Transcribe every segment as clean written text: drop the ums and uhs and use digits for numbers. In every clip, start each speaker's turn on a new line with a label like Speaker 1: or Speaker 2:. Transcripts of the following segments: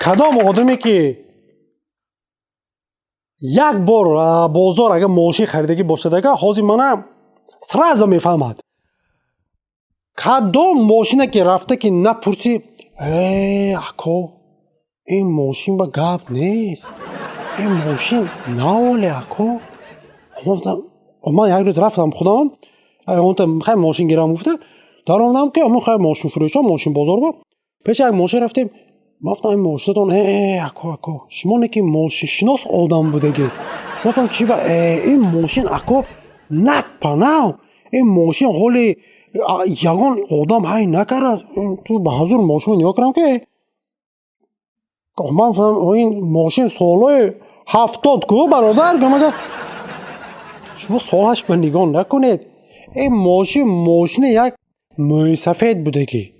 Speaker 1: کدام آدمی که یک بار بازار اگر ماشین خریدگی باشد اگر حاضر منم سرازا میفهمد کدام ماشینه که رفته که نپرسی اکو این ماشین با گپ نیست این ماشین ناوله اکو من یک روز رفتم خودم اونتا خیلی ماشین گیرم گفته دارم که من خیلی ماشین فروشم ماشین بازار با پیش یک ماشین رفتیم گفتم این ماشینتون اکو شما نکی ماشین شناس آدم بودگی گفتم چی با این ماشین اکو نپناو این ماشین حالی یگان آدم های نکرد تو به حضور ماشین نیا کرم که من فهم این ماشین سالای 70 کو برادر گمگه شما سالش به نگاه نکنید این ماشین یک موی سفید بودگی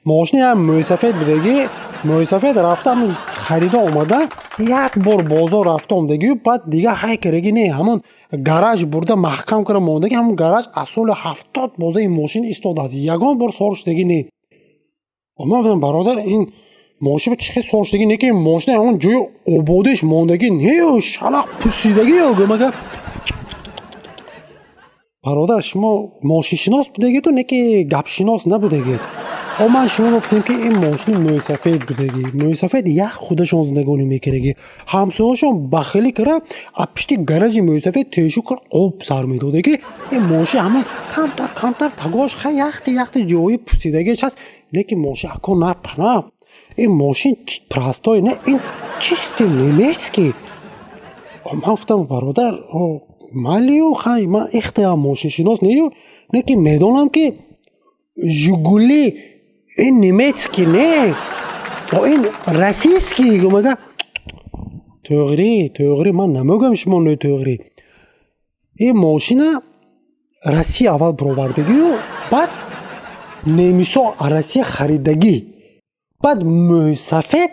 Speaker 1: ماشین یک موی سفید بودگی موی سفید رفتم خریده آمده یک بار بازار رفته آمدگی بعد دیگه های کرگی نه همون گراج برده محکم کرده ماندگی همون گراج اصول 70 بازه این ماشین استاد از یگان بار سال شدگی نه اما بودم برادر این ماشین به چه سال شدگی نه که این ماشین همون جوی عبودش ماندگی نه شلق پوسیدگی مگر برادر شما ماشین شناس بودگی تو نه که گپ شناس نبودگی من شما گفتیم که این ماشین موی سفید بودگی موی سفید یک خودشون زندگانی میکردگی همسایه‌شون بخیلی کرد پشتی گراج موی سفید تیشو کرد آب سر میدادگی این ماشین همون کمتر تگاش خیلی یختی جایی پوسیدگیش هست لیکن ماشین اکو نه این ماشین پرستای نه این چیستی نمیسکی من گفتم برادر مالیو خیلی من اختیار ماشین شناس نیو نه که میدونم که ژگولی این نیمتسکی نه و این راسیسکی گمگه توغری من نمیگم شما نه توغری این ماشین راسی اول پروردگی و بعد نمیسو راسی خریدگی بعد موی سفید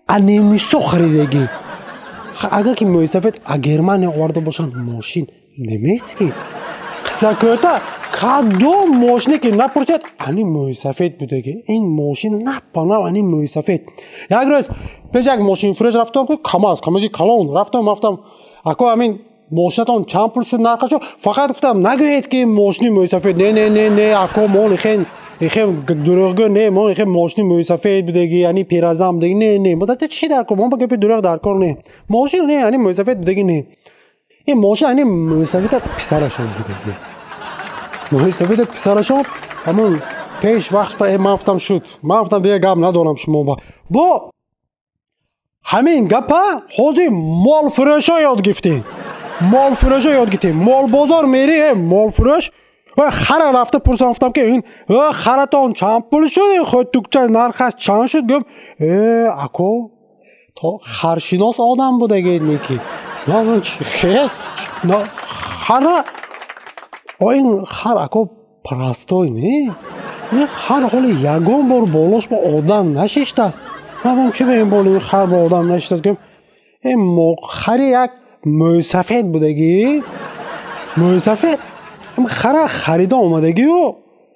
Speaker 1: نمیسو خریدگی اگر که موی سفید گرمانی آورده باشن ماشین نیمتسکی سکوتا کدام ماشینی که نپرسید انی موی سفید بودگی این ماشین نپناه انی موی سفید یک روز پیش یک ماشین فروش رفتم که کمازی کلون رفتم اکو همین ماشینتون چند پول شد نرخشو فقط گفتم نگویید که ماشین موی سفید نه اکو مال خیلی دروغگو نه ما خیلی ماشین موی سفید بودگی یعنی پیرازم بودگی نه مدت چی در کار ما بگه دروغ در کار نه ماشین نه یعنی موی سفید بودگی نه این ماشین یعنی موی سفید پسرشون بودگی موی سفید پسرشون همون پیش وقت به من گفتم دیگه گپ ندارم شما با همین گپا حوزی مال فروشا یاد گرفتیم مال بازار میری مال فروش و خر رفته پرسان گفتم که این خرتون چند پول شد خود توکچه نرخش چند شد گفت اکو تو خرشناس آدم بودگی نیکی نه خیر خر این خر اکو پرستای نه این خر حالی یگان بار بالاش با آدم نششته است من چه به این بالا خر با آدم نششته است که این خر یک موی سفید بودگی موی سفید این خر خریده آمدگی و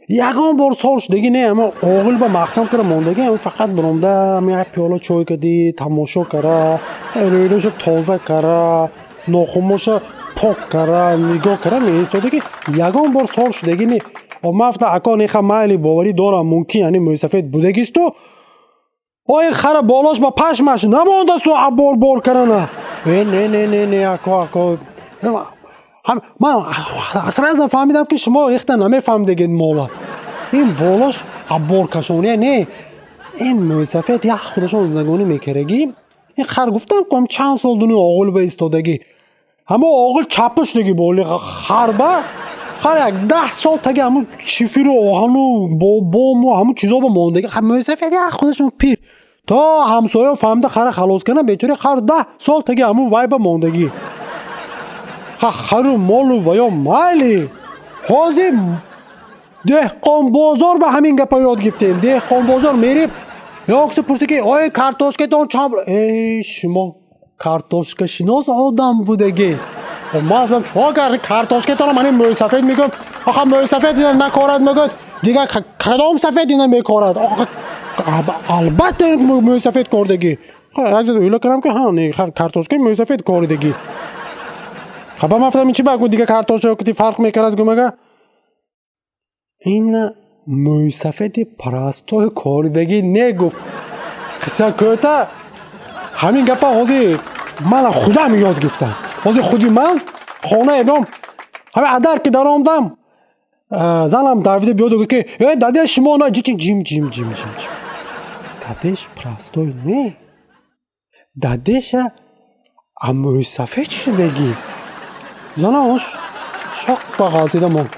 Speaker 1: یگان بار سال شدگی نه اما آقل با مختم کرده ماندگی هم فقط برامده همه پیالا چای کردی تماشا کرده رویدش تازه کرده ناخماش پاک کرده نگاه کرده میستاده که یگان بار سال شدگی نه و مفت اکا نیخه مایلی باوری دارم ممکن یعنی موی سفید بودگیست و این خر بالاش با پشمش نمانده است و بار کرده نه اکا من اصلا ازم فهمیدم که شما اختا نمیفهمیدگید مولا این بالاش بار کشانیه نه این موی سفید یک خودشون زندگانی میکرگی این خر گفتم که چند سال دونی آقل به ایستادگی همه آقل چپش دگی بالی خر یک 10 سال تگه همون شیفیر و آهن و بام و همون چیزا با ماندگی موی سفید یک خودشون پیر تا همسایه فهمده خر خلاص کنه بیچاره خر 10 سال تگه همون وایب ماندگی خر و مال و ویا مالی حاضی دهقان بازار به همین گپا یاد گفتیم دهقان بازار میریم یا اکسی پرسی که آی کارتوشکه تون چند شما کارتوشکه شناس آدم بودگی ما اصلا چوا کردی کارتوشکه تون من موی سفید میگم آخه موی سفید نکارد میگم دیگه کدام سفید نمیکارد البته موی سفید کردگی یک جا اویلا کنم که ها نه کارتوشکای موسفید کوردگی خب هم افتادم این چی بگو دیگه کارتوشو که فرق میکنه از گمگه این موسفید پرستو کوردگی نگفت قصه کوتا همین گپا حاضی من خودم یاد گفتم حاضی خودی من خانه ایدم همه عدر که در آمدم زنم دویده بیاد که داده شما نه جیم دادش پرستوی نه دادش موسفید شدگی زنش شاق با غلطی دمون